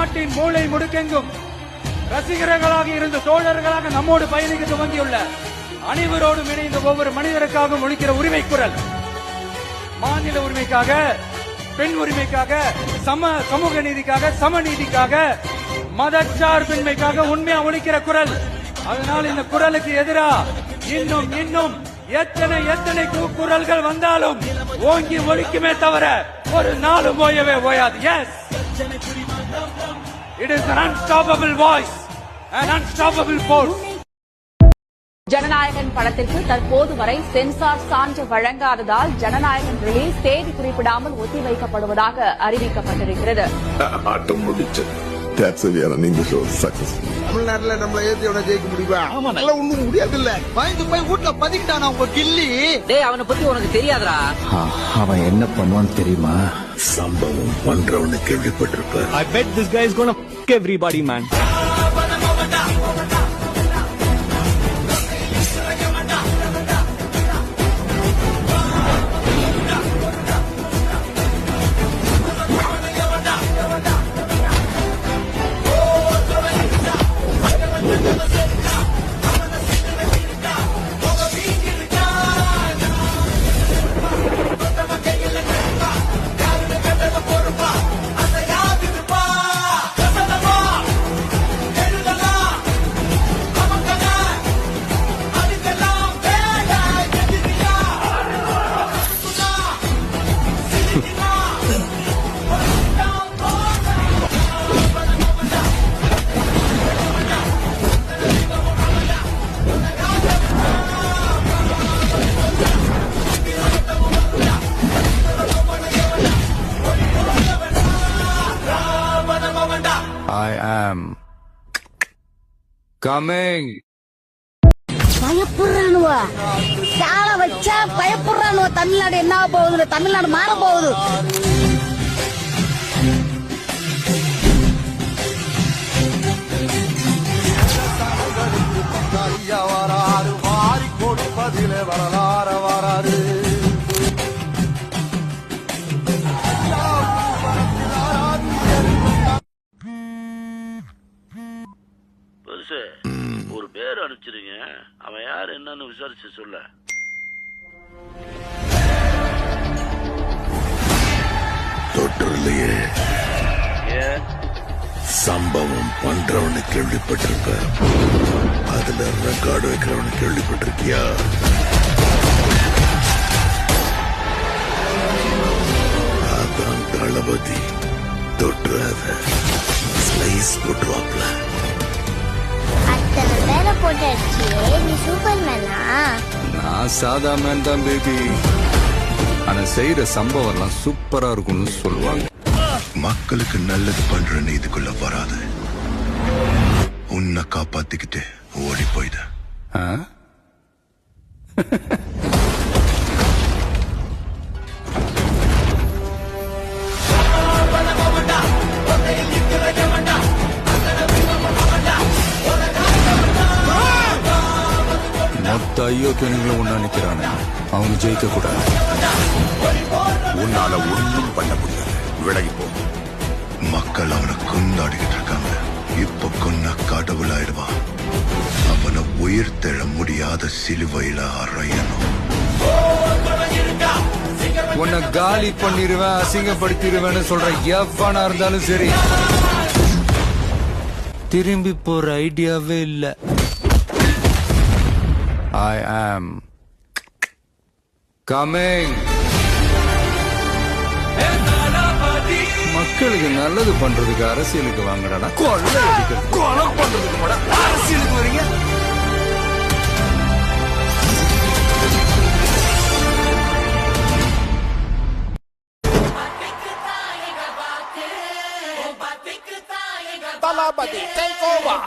நாட்டின் மூளை முடுக்கெங்கும் ரசிகர்களாக இருந்த தோழர்களாக நம்மோடு பயணிக்க துவங்கியுள்ள அனைவரோடும் இணைந்த ஒவ்வொரு மனிதருக்காகவும் ஒலிக்கிற உரிமை குரல். மாநில உரிமைக்காக, பெண் உரிமைக்காக, சமூக நீதிக்காக, சமநீதிக்காக, மதச்சார்பின்மைக்காக உண்மையா ஒலிக்கிற குரல். அதனால் இந்த குரலுக்கு எதிரா இன்னும் இன்னும் எத்தனை குரல்கள் வந்தாலும் ஓங்கி ஒலிக்குமே தவிர ஒரு நாளும் ஓயவே ஓயாது. Yes, it is an unstoppable voice, an unstoppable force. Jana Nayagan படத்திற்கு தற்போது வரை சென்சார் சான்று வழங்காததால் ஜனநாயகன் ரிலீஸ் தேதி குறிப்பிடாமல் ஒத்திவைக்கப்படுவதாக அறிவிக்கப்பட்டிருக்கிறது. தமிழ்நாட்டுல நம்மள ஏத்தியோட ஜெயிக்க முடியுமா? நல்லா ஒண்ணும் முடியாது இல்ல. பயந்து போய் வீட்டுல பதிக்கிட்டானா உங்க கில்லி. டேய், அவனை பத்தி உனக்கு தெரியாதரா? அவன் என்ன பண்ணுவான்னு தெரியுமா? சம்பவம் பண்றவனு கேள்விப்பட்டிருப்ப. I bet this guy is gonna f*** everybody, man. I am coming. பயப்படுறானுவ சால வச்சா பயப்படுறானுவ. தமிழ்நாடு என்ன போகுது? தமிழ்நாடு மாற போகுது. வராறு வாரி கொடுப்பதிலே வரலாற வராறு. ஒரு பேர் அனுப்பிச்சிருங்க, அவன் யார் என்னன்னு விசாரிச்சு சொல்ல. தொற்றுலையே சம்பவம் பண்றவனு கேள்விப்பட்டிருப்ப. அதுல ரெக்கார்டு வைக்கிறவனு கேள்விப்பட்டிருக்கியா? அதான் தளபதி. தொற்றாத ஸ்லைஸ் போட்டுவாப்ல. அத்தனை பேரை போட்டு அடிச்சியே நீ சூப்பர் மேனா? நான் சாதா மேன் தான் பேபி. ஆனா செய்யற சம்பவம் எல்லாம் சூப்பரா இருக்கும்னு சொல்லுவாங்க. மக்களுக்கு நல்லது பண்ற இதுக்குள்ள வராது. உன்னை காப்பாத்திக்கிட்டு ஓடி போயிட. மொத்த ஐயோக்கியங்களும் ஒண்ணா நிக்கிறானே, அவங்க ஜெயிக்க கூடாது. உன்னால ஒன்றும் பண்ண முடியாது. விலகி போ. மக்கள் அவனை கொண்டாடிக்கிட்டு இருக்காங்க. இப்ப கொன்ன கடவுள் ஆயிடுவான். அவனை உயிர் தெழ முடியாத சிலுவையில அறையணும். உன்னை காலி பண்ணிருவேன், அசிங்கப்படுத்திடுவேன்னு சொல்ற எவனா இருந்தாலும் சரி, திரும்பி போற ஐடியாவே இல்ல. I am coming. மக்களுக்கு நல்லது பண்றதுக்கு அரசியலுக்கு வாங்கடா. கொலை அடிக்கிறது, கொலை பண்றதுக்கு கூட அரசியலுக்கு வரீங்க. தளபதி take over.